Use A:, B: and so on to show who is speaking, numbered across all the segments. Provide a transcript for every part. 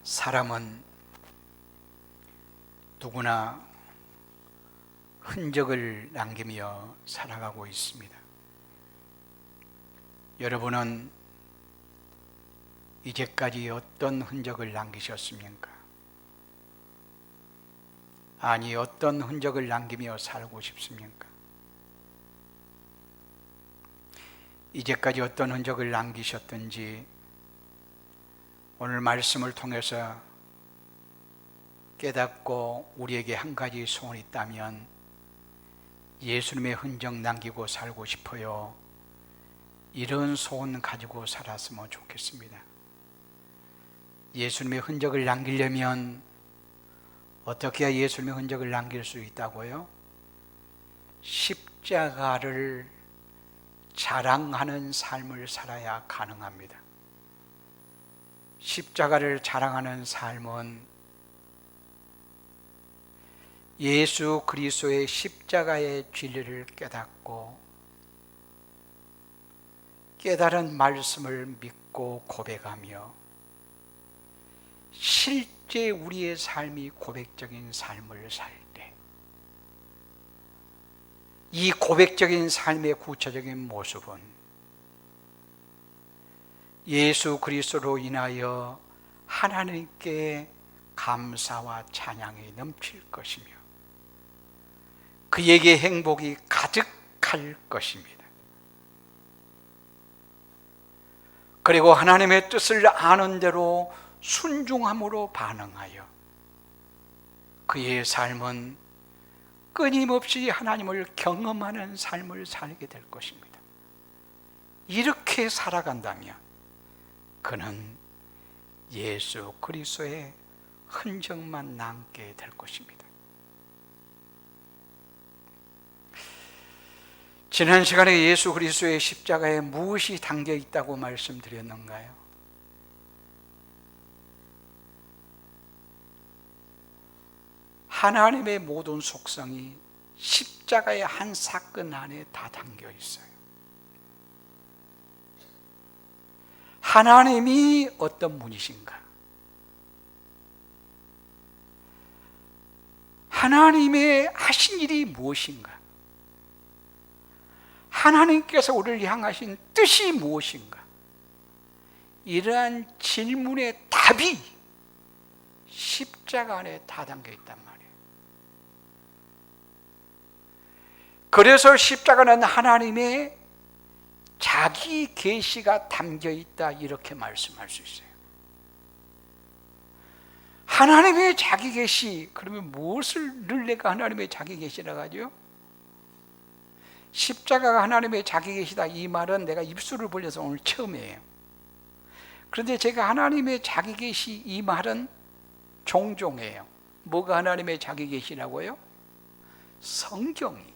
A: 사람은 누구나 흔적을 남기며 살아가고 있습니다. 여러분은 이제까지 어떤 흔적을 남기셨습니까? 아니, 어떤 흔적을 남기며 살고 싶습니까? 이제까지 어떤 흔적을 남기셨든지 오늘 말씀을 통해서 깨닫고 우리에게 한 가지 소원이 있다면 예수님의 흔적 남기고 살고 싶어요. 이런 소원 가지고 살았으면 좋겠습니다. 예수님의 흔적을 남기려면 어떻게 해야 예수님의 흔적을 남길 수 있다고요? 십자가를 자랑하는 삶을 살아야 가능합니다. 십자가를 자랑하는 삶은 예수 그리스도의 십자가의 진리를 깨닫고 깨달은 말씀을 믿고 고백하며 실제 우리의 삶이 고백적인 삶을 살 때, 이 고백적인 삶의 구체적인 모습은 예수 그리스도로 인하여 하나님께 감사와 찬양이 넘칠 것이며 그에게 행복이 가득할 것입니다. 그리고 하나님의 뜻을 아는 대로 순종함으로 반응하여 그의 삶은 끊임없이 하나님을 경험하는 삶을 살게 될 것입니다. 이렇게 살아간다면 그는 예수 그리스도의 흔적만 남게 될 것입니다. 지난 시간에 예수 그리스도의 십자가에 무엇이 담겨 있다고 말씀드렸는가요? 하나님의 모든 속성이 십자가의 한 사건 안에 다 담겨 있어요. 하나님이 어떤 분이신가? 하나님의 하신 일이 무엇인가? 하나님께서 우리를 향하신 뜻이 무엇인가? 이러한 질문의 답이 십자가 안에 다 담겨 있단 말이에요. 그래서 십자가는 하나님의 자기 계시가 담겨 있다, 이렇게 말씀할 수 있어요. 하나님의 자기 계시, 그러면 무엇을 늘 내가 하나님의 자기 계시라고 하죠? 십자가가 하나님의 자기 계시다, 이 말은 내가 입술을 벌려서 오늘 처음이에요. 그런데 제가 하나님의 자기 계시, 이 말은 종종 해요. 뭐가 하나님의 자기 계시라고요? 성경이.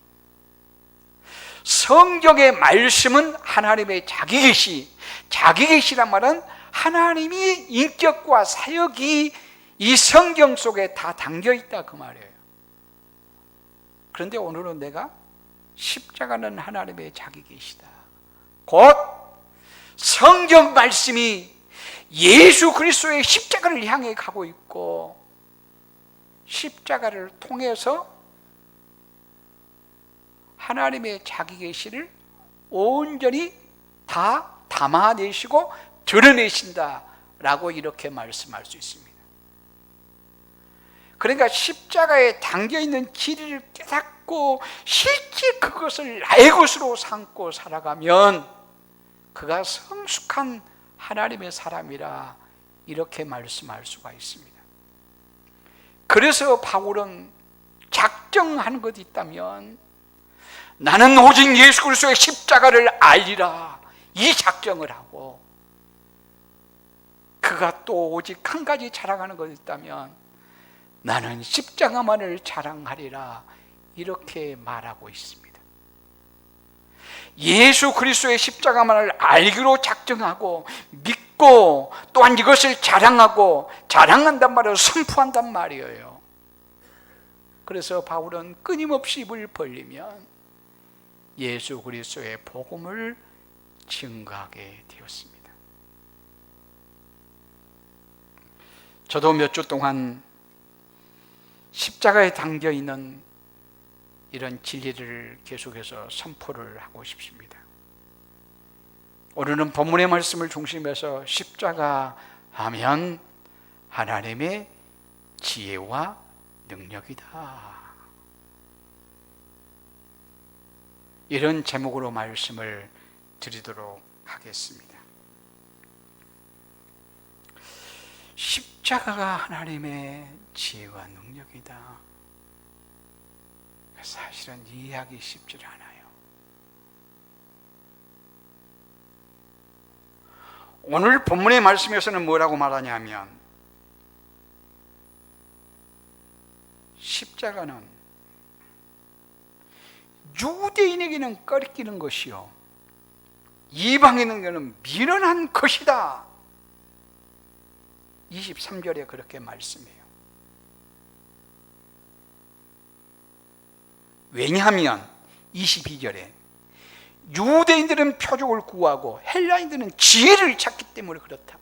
A: 성경의 말씀은 하나님의 자기 계시. 자기 계시란 말은 하나님의 인격과 사역이 이 성경 속에 다 담겨 있다, 그 말이에요. 그런데 오늘은 내가 십자가는 하나님의 자기 계시다, 곧 성경 말씀이 예수 그리스도의 십자가를 향해 가고 있고 십자가를 통해서 하나님의 자기 계시를 온전히 다 담아내시고 드러내신다라고 이렇게 말씀할 수 있습니다. 그러니까 십자가에 담겨있는 진리를 깨닫고 실제 그것을 나의 것으로 삼고 살아가면 그가 성숙한 하나님의 사람이라 이렇게 말씀할 수가 있습니다. 그래서 바울은 작정한 것이 있다면 나는 오직 예수 그리스도의 십자가를 알리라, 이 작정을 하고 그가 또 오직 한 가지 자랑하는 것이 있다면 나는 십자가만을 자랑하리라, 이렇게 말하고 있습니다. 예수 그리스도의 십자가만을 알기로 작정하고 믿고 또한 이것을 자랑하고 자랑한단 말이에요. 선포한단 말이에요. 그래서 바울은 끊임없이 입을 벌리면 예수 그리스도의 복음을 증거하게 되었습니다. 저도 몇 주 동안 십자가에 담겨 있는 이런 진리를 계속해서 선포를 하고 싶습니다. 오늘은 본문의 말씀을 중심해서 십자가 하면 하나님의 지혜와 능력이다, 이런 제목으로 말씀을 드리도록 하겠습니다. 십자가가 하나님의 지혜와 능력이다. 사실은 이해하기 쉽지 않아요. 오늘 본문의 말씀에서는 뭐라고 말하냐면, 십자가는 유대인에게는 꺼리끼는 것이요 이방인에게는 미련한 것이다. 23절에 그렇게 말씀해요. 왜냐하면 22절에 유대인들은 표적을 구하고 헬라인들은 지혜를 찾기 때문에 그렇다.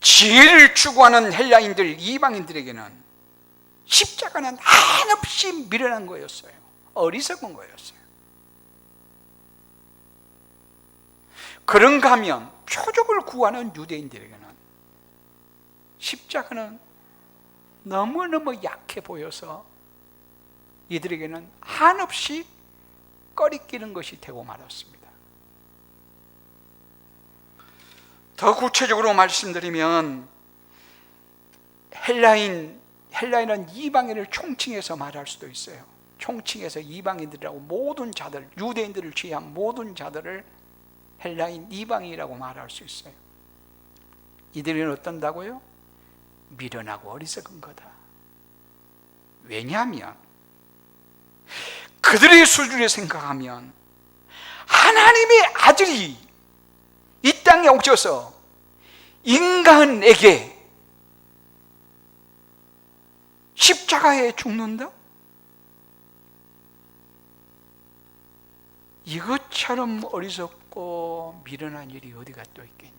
A: 지혜를 추구하는 헬라인들, 이방인들에게는 십자가는 한없이 미련한 거였어요. 어리석은 거였어요. 그런가 하면 표적을 구하는 유대인들에게는 십자가는 너무너무 약해 보여서 이들에게는 한없이 꺼리끼는 것이 되고 말았습니다. 더 구체적으로 말씀드리면, 헬라인은 이방인을 총칭해서 말할 수도 있어요. 총칭해서 이방인들이라고, 모든 자들, 유대인들을 제외한 모든 자들을 헬라인, 이방인이라고 말할 수 있어요. 이들은 어떤다고요? 미련하고 어리석은 거다. 왜냐하면 그들의 수준에 생각하면 하나님의 아들이 이 땅에 오셔서 인간에게 십자가에 죽는다? 이것처럼 어리석고 미련한 일이 어디가 또 있겠냐?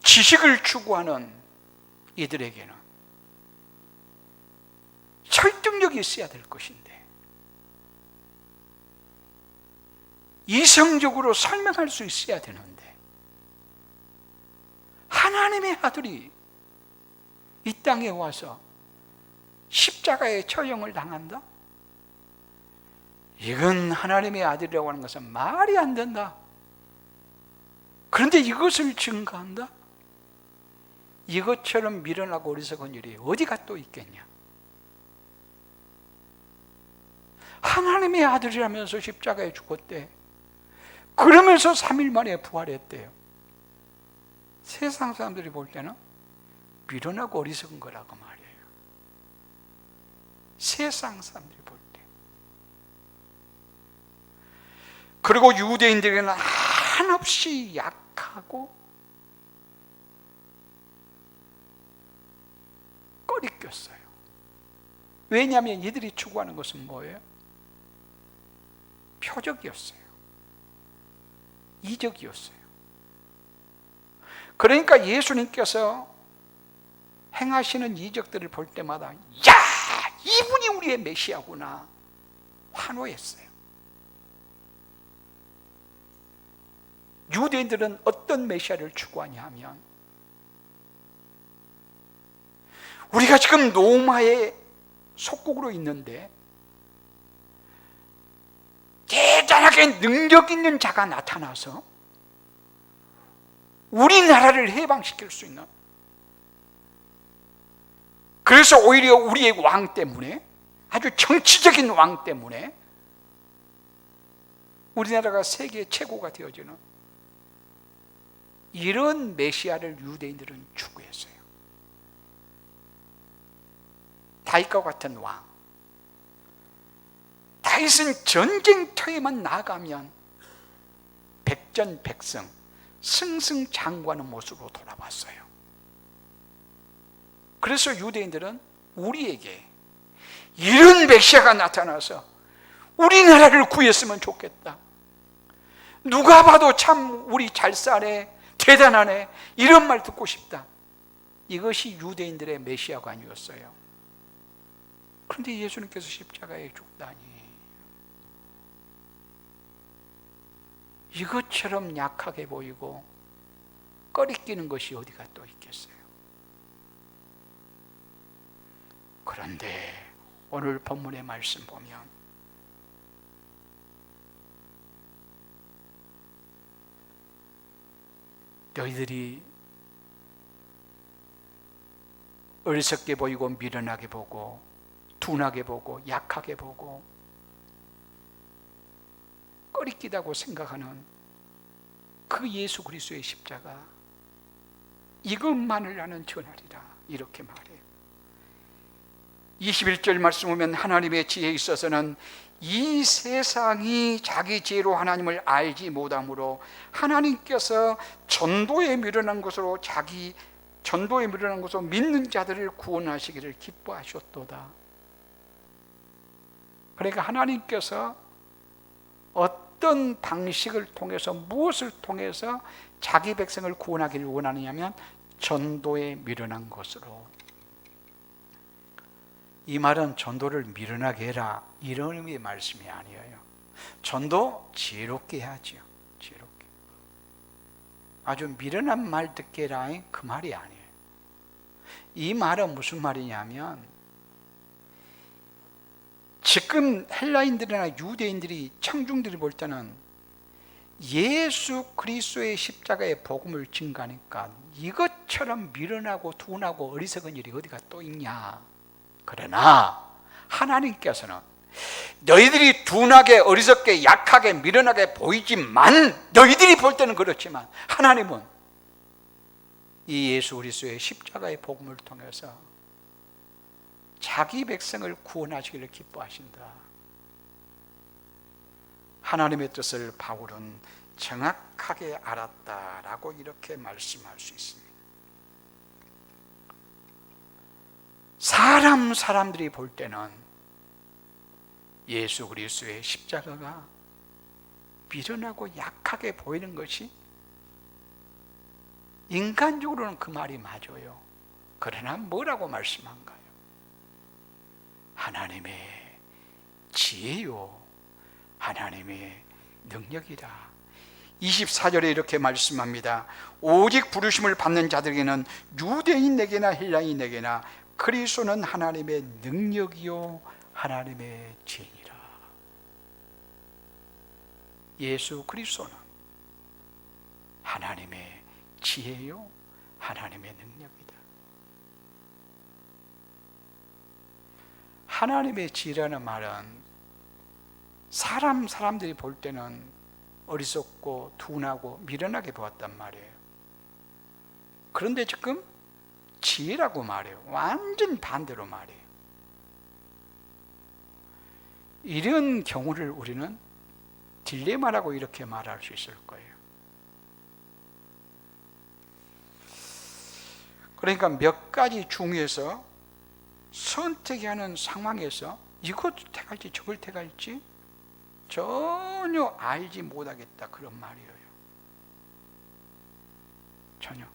A: 지식을 추구하는 이들에게는 설득력이 있어야 될 것인데, 이성적으로 설명할 수 있어야 되는데, 하나님의 아들이 이 땅에 와서 십자가의 처형을 당한다? 이건 하나님의 아들이라고 하는 것은 말이 안 된다. 그런데 이것을 증거한다? 이것처럼 미련하고 어리석은 일이 어디가 또 있겠냐? 하나님의 아들이라면서 십자가에 죽었대. 그러면서 3일 만에 부활했대요. 세상 사람들이 볼 때는 미련하고 어리석은 거라고 말이에요. 세상 사람들이 볼 때. 그리고 유대인들에게는 한없이 약하고 꺼리꼈어요. 왜냐하면 이들이 추구하는 것은 뭐예요? 표적이었어요. 이적이었어요. 그러니까 예수님께서 행하시는 이적들을 볼 때마다, 야! 이분이 우리의 메시아구나 환호했어요. 유대인들은 어떤 메시아를 추구하냐 하면, 우리가 지금 로마의 속국으로 있는데 대단하게 능력 있는 자가 나타나서 우리나라를 해방시킬 수 있는, 그래서 오히려 우리의 왕 때문에, 아주 정치적인 왕 때문에 우리나라가 세계 최고가 되어지는 이런 메시아를 유대인들은 추구했어요. 다윗과 같은 왕. 다윗은 전쟁터에만 나가면 백전백승, 승승장구하는 모습으로 돌아왔어요. 그래서 유대인들은 우리에게 이런 메시아가 나타나서 우리나라를 구했으면 좋겠다. 누가 봐도 참 우리 잘 사네, 대단하네, 이런 말 듣고 싶다. 이것이 유대인들의 메시아관이었어요. 그런데 예수님께서 십자가에 죽다니, 이것처럼 약하게 보이고 꺼리끼는 것이 어디가 또 있겠어요. 그런데 오늘 본문의 말씀 보면 너희들이 어리석게 보이고 미련하게 보고 둔하게 보고 약하게 보고 꺼리끼다고 생각하는 그 예수 그리스도의 십자가, 이것만을 나는 전하리라, 이렇게 말해요. 21절 말씀 보면 하나님의 지혜에 있어서는 이 세상이 자기 지혜로 하나님을 알지 못하므로 하나님께서 전도에 미련한 것으로 믿는 자들을 구원하시기를 기뻐하셨도다. 그러니까 하나님께서 어떤 방식을 통해서, 무엇을 통해서 자기 백성을 구원하기를 원하느냐면 전도에 미련한 것으로. 이 말은 전도를 미련하게 해라, 이런 의미의 말씀이 아니에요. 전도 지혜롭게 해야죠. 지혜롭게. 아주 미련한 말 듣게 해라, 그 말이 아니에요. 이 말은 무슨 말이냐면, 지금 헬라인들이나 유대인들이, 청중들이 볼 때는 예수 그리스도의 십자가의 복음을 증거하니까 이것처럼 미련하고 둔하고 어리석은 일이 어디가 또 있냐. 그러나 하나님께서는 너희들이 둔하게 어리석게 약하게 미련하게 보이지만, 너희들이 볼 때는 그렇지만 하나님은 이 예수 그리스도의 십자가의 복음을 통해서 자기 백성을 구원하시기를 기뻐하신다. 하나님의 뜻을 바울은 정확하게 알았다라고 이렇게 말씀할 수 있습니다. 사람들이 볼 때는 예수 그리스도의 십자가가 미련하고 약하게 보이는 것이, 인간적으로는 그 말이 맞아요. 그러나 뭐라고 말씀한가요? 하나님의 지혜요, 하나님의 능력이다. 24절에 이렇게 말씀합니다. 오직 부르심을 받는 자들에게는 유대인에게나 헬라인에게나 그리스도는 하나님의 능력이요 하나님의 지혜니라. 예수 그리스도는 하나님의 지혜요 하나님의 능력이다. 하나님의 지혜라는 말은 사람들이 볼 때는 어리석고 둔하고 미련하게 보았단 말이에요. 그런데 지금 지혜라고 말해요. 완전 반대로 말해요. 이런 경우를 우리는 딜레마라고 이렇게 말할 수 있을 거예요. 그러니까 몇 가지 중에서 선택하는 상황에서 이것 택할지 저걸 택할지 전혀 알지 못하겠다, 그런 말이에요. 전혀.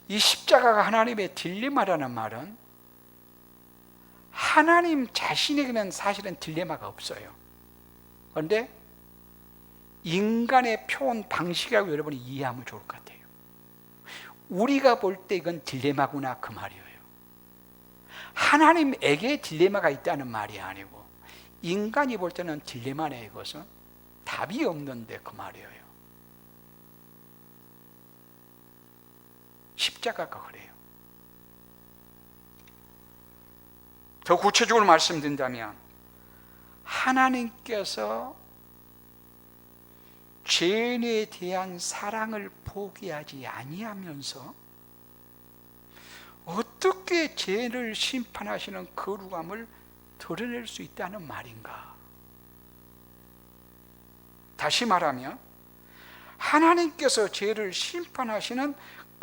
A: 이 십자가가 하나님의 딜레마라는 말은 하나님 자신에게는 사실은 딜레마가 없어요. 그런데 인간의 표현 방식이라고 여러분이 이해하면 좋을 것 같아요. 우리가 볼 때 이건 딜레마구나, 그 말이에요. 하나님에게 딜레마가 있다는 말이 아니고 인간이 볼 때는 딜레마네, 이것은 답이 없는데 그 말이에요. 십자가가 그래요. 더 구체적으로 말씀드린다면 하나님께서 죄인에 대한 사랑을 포기하지 아니하면서 어떻게 죄를 심판하시는 거룩함을 드러낼 수 있다는 말인가? 다시 말하면 하나님께서 죄를 심판하시는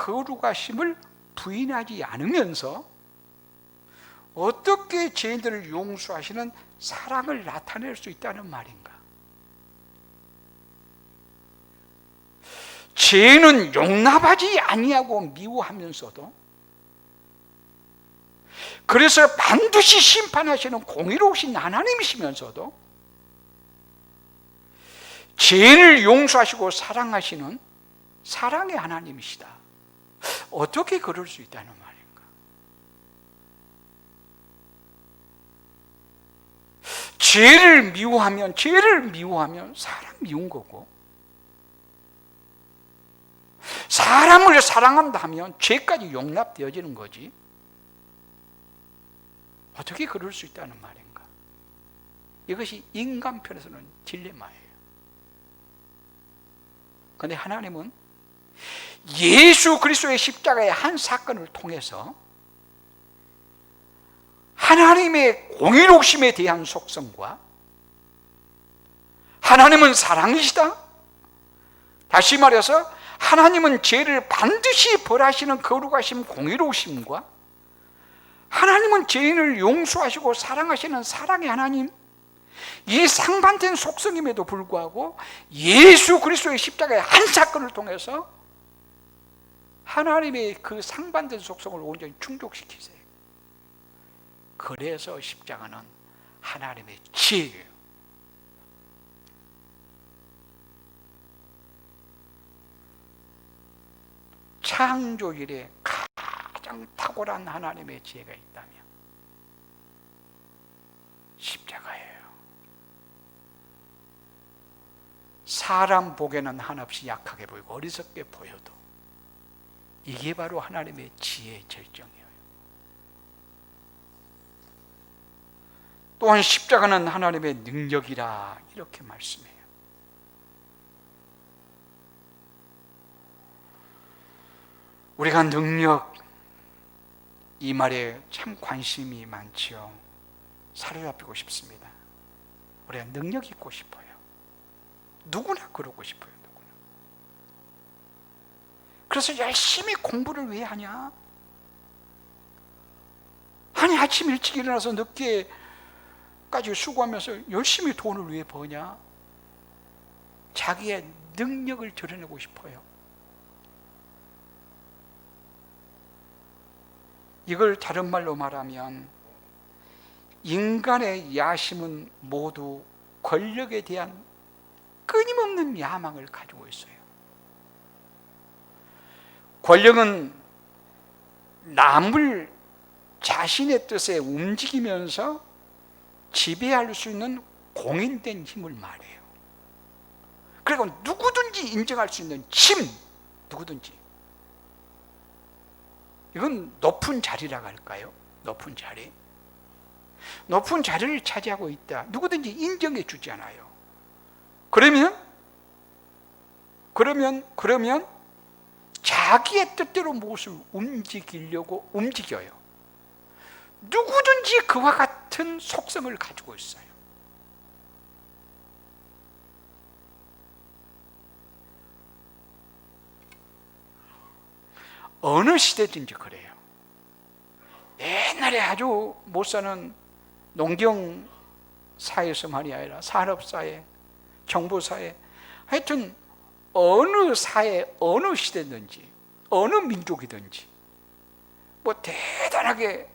A: 거룩하심을 부인하지 않으면서 어떻게 죄인들을 용서하시는 사랑을 나타낼 수 있다는 말인가? 죄는 용납하지 아니하고 미워하면서도, 그래서 반드시 심판하시는 공의로우신 하나님이시면서도 죄를 용서하시고 사랑하시는 사랑의 하나님이시다. 어떻게 그럴 수 있다는 말인가? 죄를 미워하면 사람 미운 거고, 사람을 사랑한다면 죄까지 용납되어지는 거지. 어떻게 그럴 수 있다는 말인가? 이것이 인간 편에서는 딜레마예요. 그런데 하나님은 예수 그리스도의 십자가의 한 사건을 통해서 하나님의 공의롭심에 대한 속성과, 하나님은 사랑이시다, 다시 말해서 하나님은 죄를 반드시 벌하시는 거룩하심 공의로우심과, 하나님은 죄인을 용서하시고 사랑하시는 사랑의 하나님, 이 상반된 속성임에도 불구하고 예수 그리스도의 십자가의 한 사건을 통해서 하나님의 그 상반된 속성을 온전히 충족시키세요. 그래서 십자가는 하나님의 지혜예요. 창조일에 가장 탁월한 하나님의 지혜가 있다면 십자가예요. 사람 보기에는 한없이 약하게 보이고 어리석게 보여도 이게 바로 하나님의 지혜의 절정이에요. 또한 십자가는 하나님의 능력이라 이렇게 말씀해요. 우리가 능력, 이 말에 참 관심이 많지요. 사로잡히고 싶습니다. 우리가 능력 있고 싶어요. 누구나 그러고 싶어요. 누구나. 그래서 열심히 공부를 왜 하냐? 아니, 아침 일찍 일어나서 늦게까지 수고하면서 열심히 돈을 왜 버냐? 자기의 능력을 드러내고 싶어요. 이걸 다른 말로 말하면 인간의 야심은 모두 권력에 대한 끊임없는 야망을 가지고 있어요. 권력은 남을 자신의 뜻에 움직이면서 지배할 수 있는 공인된 힘을 말해요. 그리고 누구든지 인정할 수 있는 힘, 누구든지. 이건 높은 자리라고 할까요? 높은 자리. 높은 자리를 차지하고 있다. 누구든지 인정해 주지 않아요. 그러면 자기의 뜻대로 무엇을 움직이려고 움직여요. 누구든지 그와 같은 속성을 가지고 있어요. 어느 시대든지 그래요. 옛날에 아주 못 사는 농경 사회에서만이 아니라 산업사회, 정보사회, 하여튼 어느 사회, 어느 시대든지, 어느 민족이든지 뭐 대단하게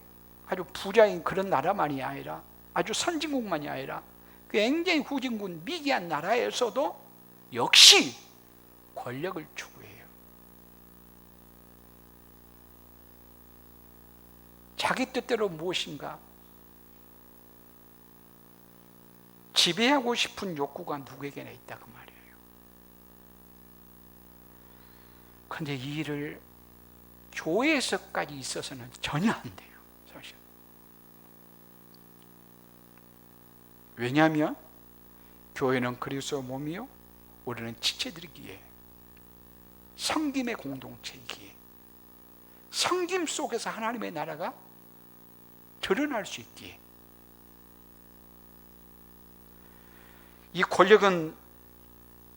A: 아주 부자인 그런 나라만이 아니라, 아주 선진국만이 아니라 굉장히 후진국 미개한 나라에서도 역시 권력을 추구해요. 자기 뜻대로 무엇인가 지배하고 싶은 욕구가 누구에게나 있다, 그 말이에요. 그런데 이 일을 교회에서까지 있어서는 전혀 안 돼요, 사실. 왜냐하면 교회는 그리스도 몸이요, 우리는 지체들이기에, 성김의 공동체이기에, 성김 속에서 하나님의 나라가 드러날 수 있기에, 이 권력은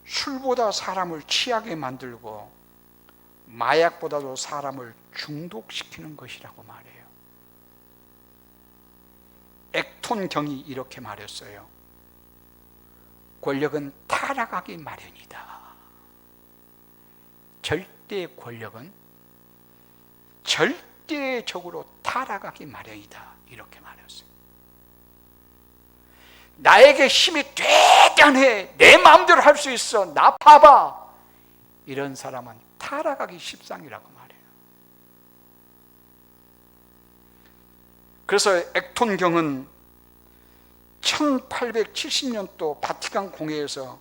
A: 술보다 사람을 취하게 만들고 마약보다도 사람을 중독시키는 것이라고 말해요. 액톤경이 이렇게 말했어요. 권력은 타락하기 마련이다. 절대 권력은 절대적으로 타락하기 마련이다. 이렇게 말했어요. 나에게 힘이 대단해, 내 마음대로 할 수 있어, 나 봐봐, 이런 사람은 타락하기 십상이라고 말해요. 그래서 액톤경은 1870년도 바티칸 공회에서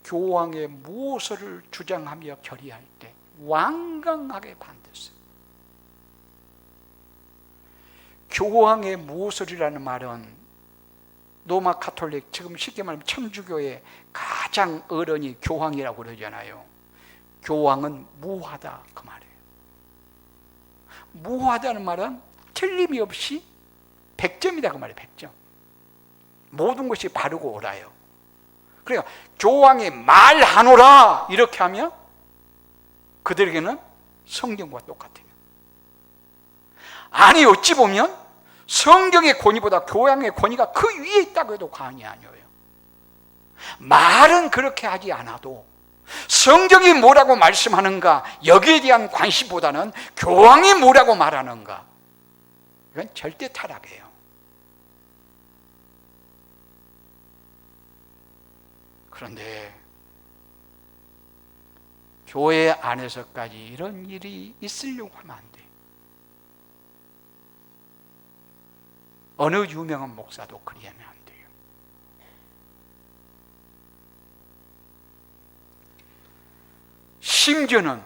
A: 교황의 무호서를 주장하며 결의할 때 완강하게 반대했어요. 교황의 무호설이라는 말은 로마 가톨릭, 지금 쉽게 말하면 천주교의 가장 어른이 교황이라고 그러잖아요. 교황은 무하다, 그 말이에요. 무하다는 말은 틀림이 없이 100점이다 그 말이에요. 100점. 모든 것이 바르고 옳아요. 그러니까 교황이 말하노라 이렇게 하면 그들에게는 성경과 똑같아요. 아니, 어찌 보면 성경의 권위보다 교황의 권위가 그 위에 있다고 해도 과언이 아니에요. 말은 그렇게 하지 않아도 성경이 뭐라고 말씀하는가, 여기에 대한 관심보다는 교황이 뭐라고 말하는가, 이건 절대 타락이에요. 그런데 교회 안에서까지 이런 일이 있으려고 하면 안 돼. 어느 유명한 목사도 그리하면 안 돼요. 심지어는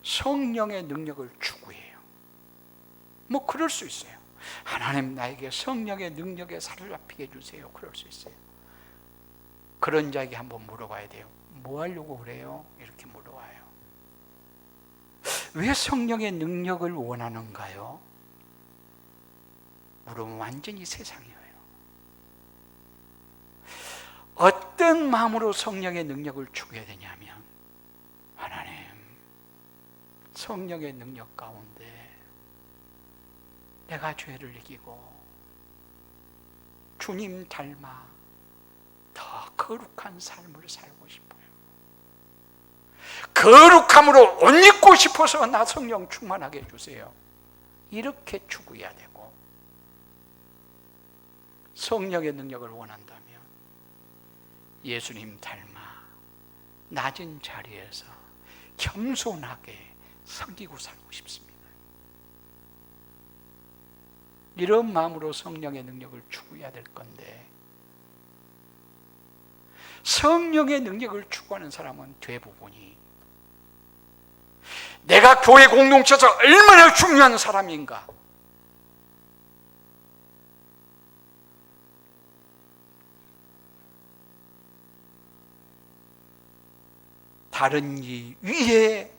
A: 성령의 능력을 추구해요. 뭐 그럴 수 있어요. 하나님, 나에게 성령의 능력에 사로잡히게 해주세요. 그럴 수 있어요. 그런 자에게 한번 물어봐야 돼요. 뭐 하려고 그래요? 이렇게 물어봐요. 왜 성령의 능력을 원하는가요? 물으면 완전히 세상이에요. 어떤 마음으로 성령의 능력을 추구해야 되냐면, 하나님, 성령의 능력 가운데 내가 죄를 이기고 주님 닮아 더 거룩한 삶을 살고 싶어요. 거룩함으로 옷 입고 싶어서 나 성령 충만하게 해주세요. 이렇게 추구해야 되고, 성령의 능력을 원한다면 예수님 닮아 낮은 자리에서 겸손하게 섬기고 살고 싶습니다. 이런 마음으로 성령의 능력을 추구해야 될 건데, 성령의 능력을 추구하는 사람은 대부분이 내가 교회 공동체에서 얼마나 중요한 사람인가, 다른 이 위에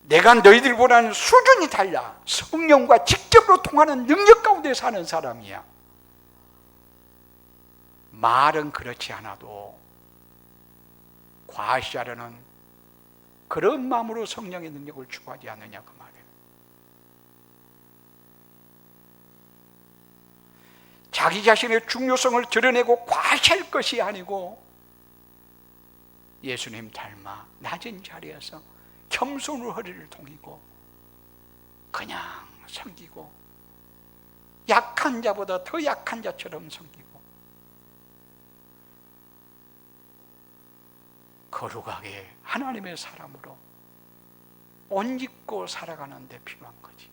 A: 내가 너희들보다는 수준이 달라 성령과 직접으로 통하는 능력 가운데 사는 사람이야. 말은 그렇지 않아도 과시하려는 그런 마음으로 성령의 능력을 추구하지 않느냐, 그 말이에요. 자기 자신의 중요성을 드러내고 과시할 것이 아니고 예수님 닮아 낮은 자리에서 겸손으로 허리를 동이고 그냥 섬기고, 약한 자보다 더 약한 자처럼 섬기고, 거룩하게 하나님의 사람으로 옷 입고 살아가는 데 필요한 거지.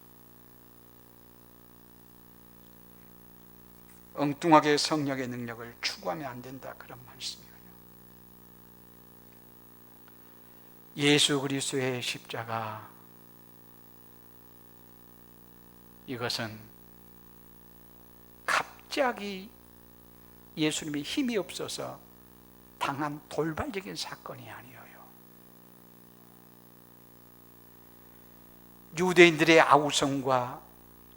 A: 엉뚱하게 성령의 능력을 추구하면 안 된다, 그런 말씀이에요. 예수 그리스도의 십자가, 이것은 갑자기 예수님이 힘이 없어서 당한 돌발적인 사건이 아니에요. 유대인들의 아우성과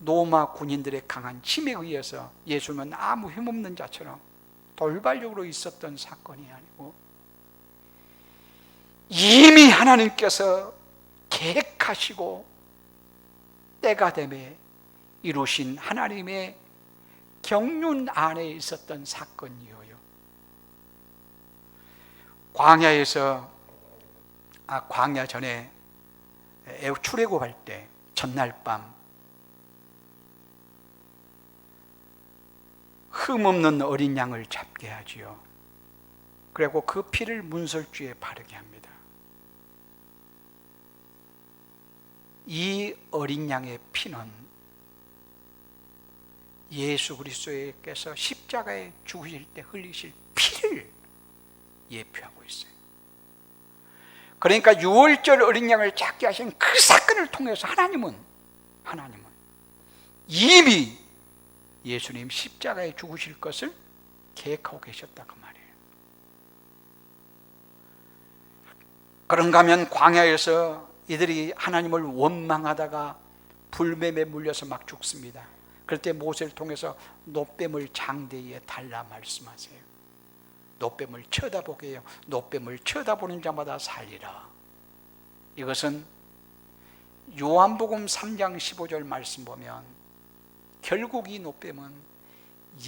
A: 로마 군인들의 강한 힘에 의해서 예수님은 아무 힘없는 자처럼 돌발적으로 있었던 사건이 아니고, 이미 하나님께서 계획하시고 때가 되매 이루신 하나님의 경륜 안에 있었던 사건이에요. 광야 전에 출애굽할 때 전날 밤 흠없는 어린 양을 잡게 하지요. 그리고 그 피를 문설주에 바르게 합니다. 이 어린 양의 피는 예수 그리스도께서 십자가에 죽으실 때 흘리실 피를 예표하고 있어요. 그러니까 유월절 어린 양을 잡게 하신 그 사건을 통해서 하나님은 이미 예수님 십자가에 죽으실 것을 계획하고 계셨다 그 말이에요. 그런가 하면 광야에서 이들이 하나님을 원망하다가 불뱀에 물려서 막 죽습니다. 그럴 때 모세를 통해서 놋뱀을 장대에 달라 말씀하세요. 놋뱀을 쳐다보게 해요. 놋뱀을 쳐다보는 자마다 살리라. 이것은 요한복음 3장 15절 말씀 보면 결국 이 놋뱀은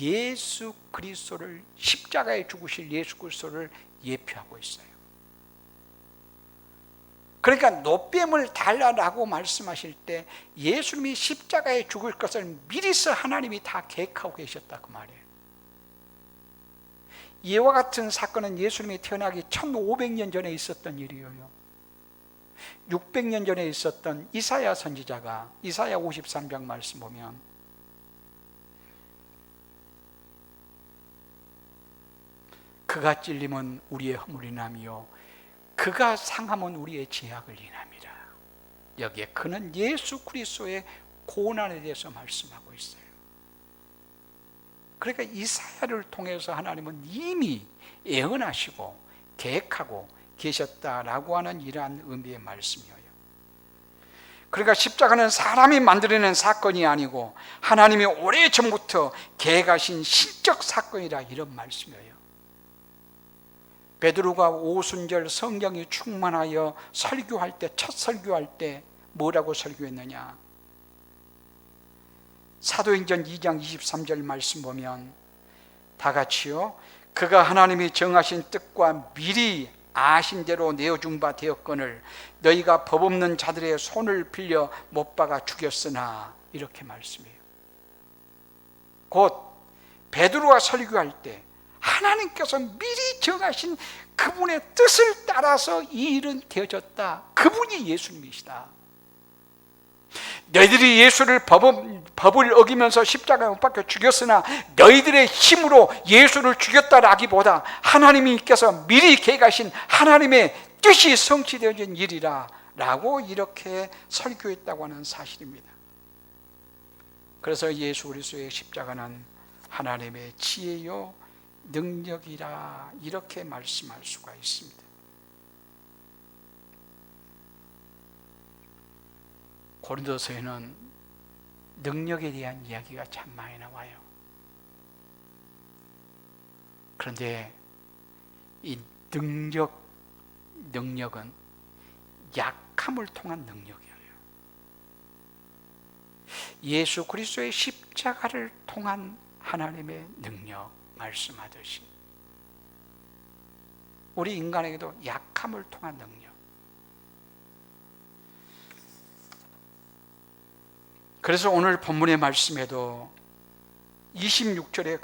A: 예수 그리스도를 십자가에 죽으실 예수 그리스도를 예표하고 있어요. 그러니까 놋뱀을 달라라고 말씀하실 때 예수님이 십자가에 죽을 것을 미리서 하나님이 다 계획하고 계셨다 그 말이에요. 이와 같은 사건은 예수님이 태어나기 1500년 전에 있었던 일이에요. 600년 전에 있었던 이사야 선지자가 이사야 53장 말씀 보면 그가 찔림은 우리의 허물이 남이요 그가 상함은 우리의 죄악을 인함이라. 여기에 그는 예수 그리스도의 고난에 대해서 말씀하고 있어요. 그러니까 이사야를 통해서 하나님은 이미 예언하시고 계획하고 계셨다라고 하는 이러한 의미의 말씀이에요. 그러니까 십자가는 사람이 만들어낸 사건이 아니고 하나님이 오래전부터 계획하신 신적 사건이라 이런 말씀이에요. 베드로가 오순절 성경이 충만하여 설교할 때, 첫 설교할 때 뭐라고 설교했느냐? 사도행전 2장 23절 말씀 보면 다 같이요. 그가 하나님이 정하신 뜻과 미리 아신 대로 내어준 바 되었거늘 너희가 법 없는 자들의 손을 빌려 못 박아 죽였으나 이렇게 말씀해요. 곧 베드로가 설교할 때 하나님께서 미리 정하신 그분의 뜻을 따라서 이 일은 되어졌다. 그분이 예수님이시다. 너희들이 예수를 법을 어기면서 십자가에 못 박혀 죽였으나 너희들의 힘으로 예수를 죽였다라기보다 하나님께서 미리 계획하신 하나님의 뜻이 성취되어진 일이라 라고 이렇게 설교했다고 하는 사실입니다. 그래서 예수 그리스도의 십자가는 하나님의 지혜요 능력이라 이렇게 말씀할 수가 있습니다. 고린도서에는 능력에 대한 이야기가 참 많이 나와요. 그런데 이 능력은 약함을 통한 능력이에요. 예수 그리스도의 십자가를 통한 하나님의 능력 말씀하듯이 우리 인간에게도 약함을 통한 능력. 그래서 오늘 본문의 말씀에도 26절에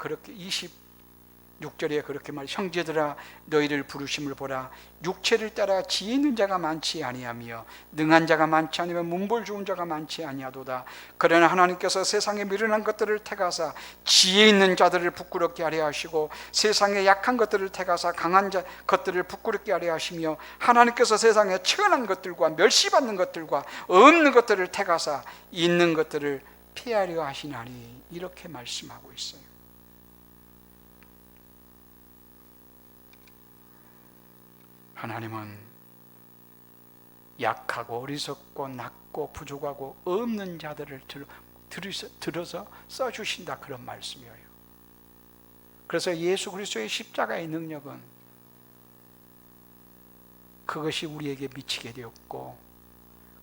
A: 그렇게 말 형제들아 너희를 부르심을 보라 육체를 따라 지혜 있는 자가 많지 아니하며 능한 자가 많지 아니면 문벌 좋은 자가 많지 아니하도다. 그러나 하나님께서 세상에 미련한 것들을 택하사 지혜 있는 자들을 부끄럽게 하려 하시고 세상에 약한 것들을 택하사 강한 것들을 부끄럽게 하려 하시며 하나님께서 세상에 천한 것들과 멸시받는 것들과 없는 것들을 택하사 있는 것들을 피하려 하시나니 이렇게 말씀하고 있어요. 하나님은 약하고 어리석고 낮고 부족하고 없는 자들을 들어서 써주신다 그런 말씀이에요. 그래서 예수 그리스도의 십자가의 능력은 그것이 우리에게 미치게 되었고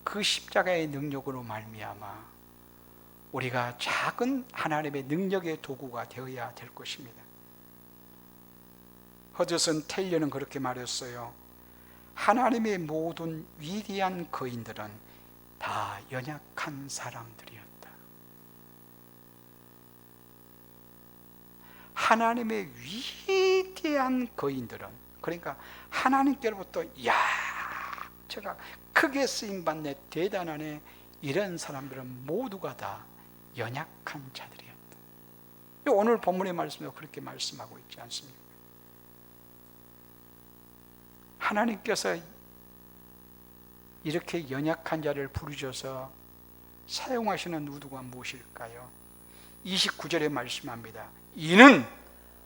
A: 그 십자가의 능력으로 말미암아 우리가 작은 하나님의 능력의 도구가 되어야 될 것입니다. 허드슨 테일러는 그렇게 말했어요. 하나님의 모든 위대한 거인들은 다 연약한 사람들이었다. 하나님의 위대한 거인들은, 그러니까 하나님께로부터 야 제가 크게 쓰임받네, 대단하네, 이런 사람들은 모두가 다 연약한 자들이었다. 오늘 본문의 말씀도 그렇게 말씀하고 있지 않습니까? 하나님께서 이렇게 연약한 자를 부르셔서 사용하시는 의도가 무엇일까요? 29절에 말씀합니다. 이는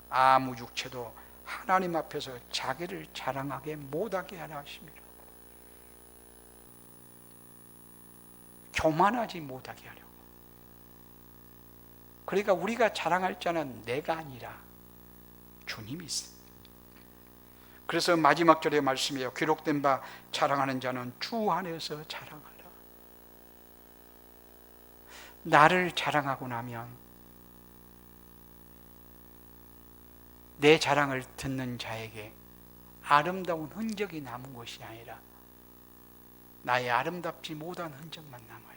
A: 아무 육체도 하나님 앞에서 자기를 자랑하게 못하게 하라 하십니다. 교만하지 못하게 하려고. 그러니까 우리가 자랑할 자는 내가 아니라 주님이 있습니다. 그래서 마지막 절의 말씀이에요. 기록된 바 자랑하는 자는 주 안에서 자랑하라. 나를 자랑하고 나면 내 자랑을 듣는 자에게 아름다운 흔적이 남은 것이 아니라 나의 아름답지 못한 흔적만 남아요.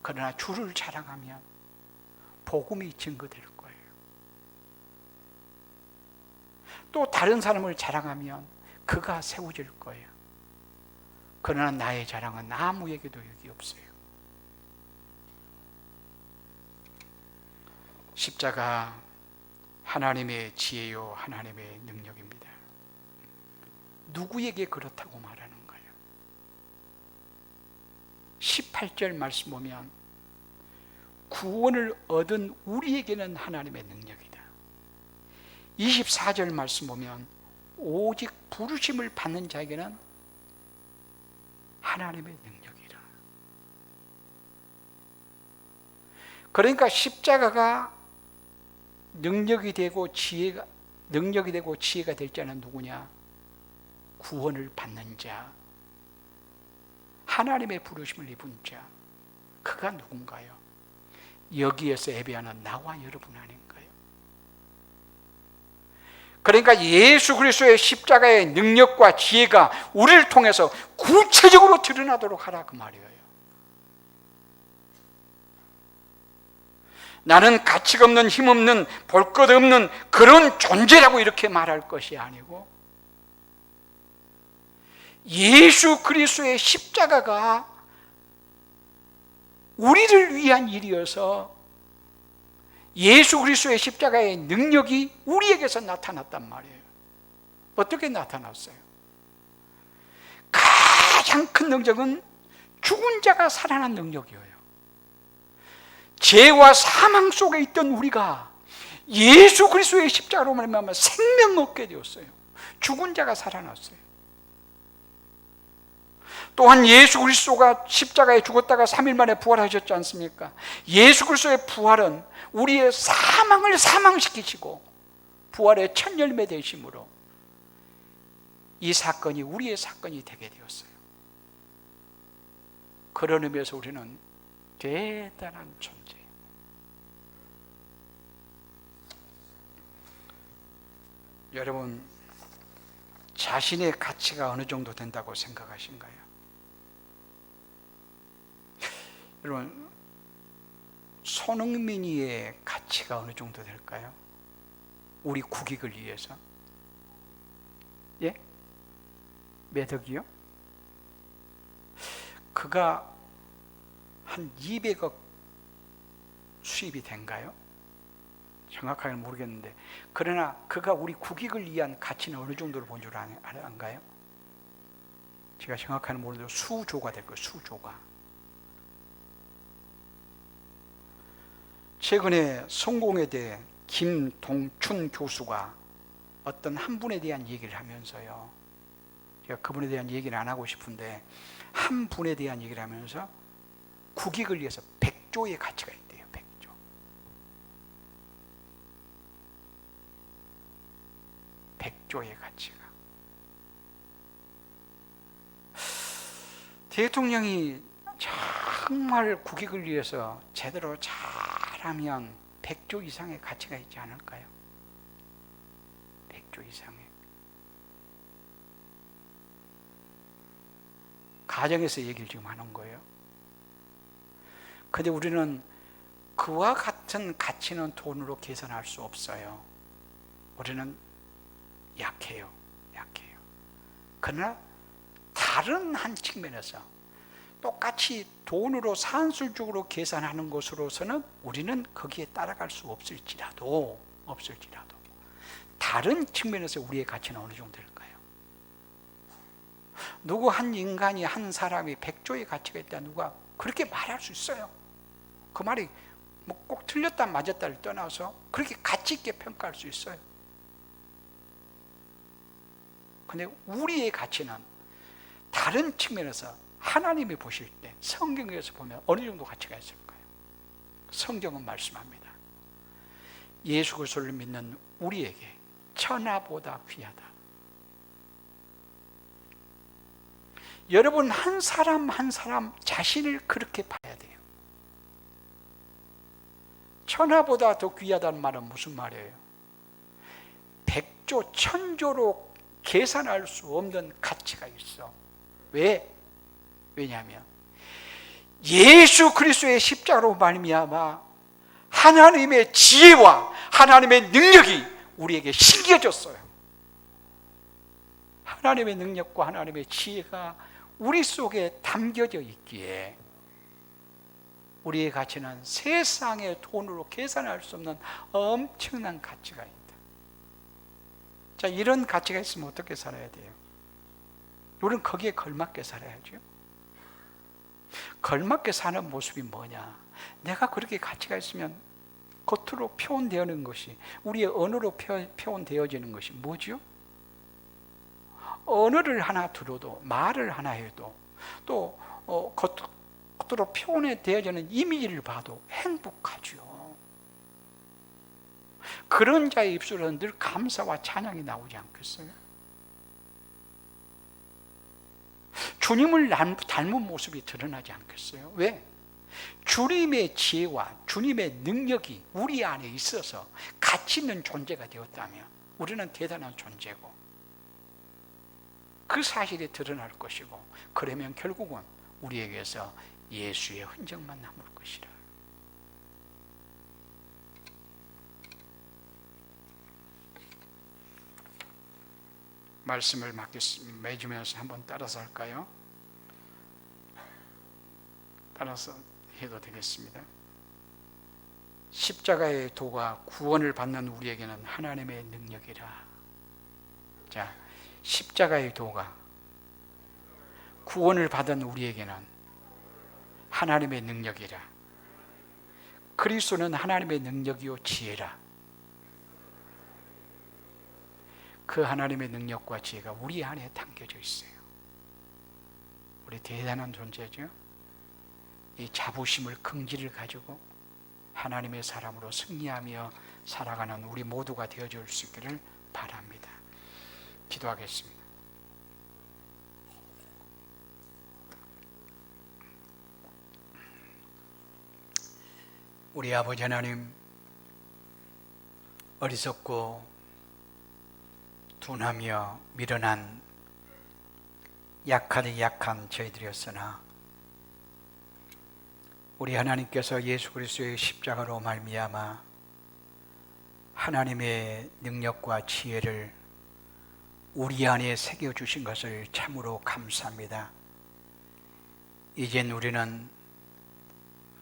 A: 그러나 주를 자랑하면 복음이 증거될 거예요. 또 다른 사람을 자랑하면 그가 세워질 거예요. 그러나 나의 자랑은 아무에게도 유익이 없어요. 십자가 하나님의 지혜요 하나님의 능력입니다. 누구에게 그렇다고 말하는가요? 18절 말씀 보면 구원을 얻은 우리에게는 하나님의 능력이다. 24절 말씀 보면 오직 부르심을 받는 자에게는 하나님의 능력이라. 그러니까 십자가가 능력이 되고 지혜가 될 자는 누구냐? 구원을 받는 자, 하나님의 부르심을 입은 자, 그가 누군가요? 여기에서 예배하는 나와 여러분 아닌가요? 그러니까 예수 그리스도의 십자가의 능력과 지혜가 우리를 통해서 구체적으로 드러나도록 하라, 그 말이에요. 나는 가치가 없는, 힘없는, 볼 것 없는 그런 존재라고 이렇게 말할 것이 아니고 예수 그리스도의 십자가가 우리를 위한 일이어서 예수 그리스도의 십자가의 능력이 우리에게서 나타났단 말이에요. 어떻게 나타났어요? 가장 큰 능력은 죽은 자가 살아난 능력이에요. 죄와 사망 속에 있던 우리가 예수 그리스도의 십자가로 말미암아 생명 얻게 되었어요. 죽은 자가 살아났어요. 또한 예수 그리스도가 십자가에 죽었다가 3일 만에 부활하셨지 않습니까? 예수 그리스도의 부활은 우리의 사망을 사망시키시고 부활의 첫 열매 되심으로 이 사건이 우리의 사건이 되게 되었어요. 그런 의미에서 우리는 대단한 존재예요. 여러분, 자신의 가치가 어느 정도 된다고 생각하신가요? 여러분, 손흥민이의 가치가 어느 정도 될까요? 우리 국익을 위해서. 예? 몇 억이요? 그가 한 200억 수입이 된가요? 정확하게는 모르겠는데, 그러나 그가 우리 국익을 위한 가치는 어느 정도로 본 줄 안가요? 제가 정확하게는 모르는데 수조가 될 거예요. 수조가. 최근에 성공에 대해 김동춘 교수가 어떤 한 분에 대한 얘기를 하면서요, 제가 그분에 대한 얘기는 안 하고 싶은데, 한 분에 대한 얘기를 하면서 국익을 위해서 100조의 가치가 있대요. 100조. 100조의 가치가. 대통령이 정말 국익을 위해서 제대로 잘하면 100조 이상의 가치가 있지 않을까요? 100조 이상의. 가정에서 얘기를 지금 하는 거예요. 근데 우리는 그와 같은 가치는 돈으로 계산할 수 없어요. 우리는 약해요. 그러나 다른 한 측면에서 똑같이 돈으로 산술적으로 계산하는 것으로서는 우리는 거기에 따라갈 수 없을지라도 다른 측면에서 우리의 가치는 어느 정도 될까요? 누구 한 인간이, 한 사람이 100조의 가치가 있다, 누가 그렇게 말할 수 있어요. 그 말이 뭐 꼭 틀렸다 맞았다를 떠나서 그렇게 가치 있게 평가할 수 있어요. 근데 우리의 가치는 다른 측면에서 하나님이 보실 때, 성경에서 보면 어느 정도 가치가 있을까요? 성경은 말씀합니다. 예수 그리스도를 믿는 우리에게 천하보다 귀하다. 여러분 한 사람 한 사람 자신을 그렇게 봐야 돼요. 천하보다 더 귀하다는 말은 무슨 말이에요? 100조, 1000조로 계산할 수 없는 가치가 있어. 왜? 왜냐하면 예수 그리스도의 십자가로 말미암아 하나님의 지혜와 하나님의 능력이 우리에게 심겨졌어요. 하나님의 능력과 하나님의 지혜가 우리 속에 담겨져 있기에 우리의 가치는 세상의 돈으로 계산할 수 없는 엄청난 가치가 있다. 자, 이런 가치가 있으면 어떻게 살아야 돼요? 우리는 거기에 걸맞게 살아야죠. 걸맞게 사는 모습이 뭐냐? 내가 그렇게 가치가 있으면 겉으로 표현되는 것이, 우리의 언어로 표현되어지는 것이 뭐죠? 언어를 하나 들어도, 말을 하나 해도, 또 겉으로 표현되어지는 이미지를 봐도 행복하죠. 그런 자의 입술은 늘 감사와 찬양이 나오지 않겠어요? 주님을 닮은 모습이 드러나지 않겠어요? 왜? 주님의 지혜와 주님의 능력이 우리 안에 있어서 가치 있는 존재가 되었다면 우리는 대단한 존재고 그 사실이 드러날 것이고, 그러면 결국은 우리에게서 예수의 흔적만 남을 것이라. 말씀을 맺으면서 한번 따라서 할까요? 따라서 해도 되겠습니다. 십자가의 도가 구원을 받는 우리에게는 하나님의 능력이라. 자, 십자가의 도가 구원을 받은 우리에게는 하나님의 능력이라. 그리스도는 하나님의 능력이요 지혜라. 그 하나님의 능력과 지혜가 우리 안에 담겨져 있어요. 우리 대단한 존재죠. 이 자부심을, 긍지를 가지고 하나님의 사람으로 승리하며 살아가는 우리 모두가 되어줄 수 있기를 바랍니다. 기도하겠습니다. 우리 아버지 하나님, 어리석고 둔하며 미련한 약한 저희들이었으나 우리 하나님께서 예수 그리스도의 십자가로 말미암아 하나님의 능력과 지혜를 우리 안에 새겨주신 것을 참으로 감사합니다. 이젠 우리는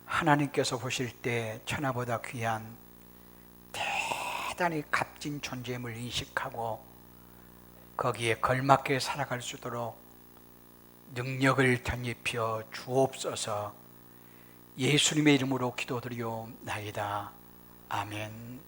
A: 하나님께서 보실 때 천하보다 귀한 대단히 값진 존재임을 인식하고 거기에 걸맞게 살아갈 수 있도록 능력을 덧입혀 주옵소서. 예수님의 이름으로 기도드리옵나이다. 아멘.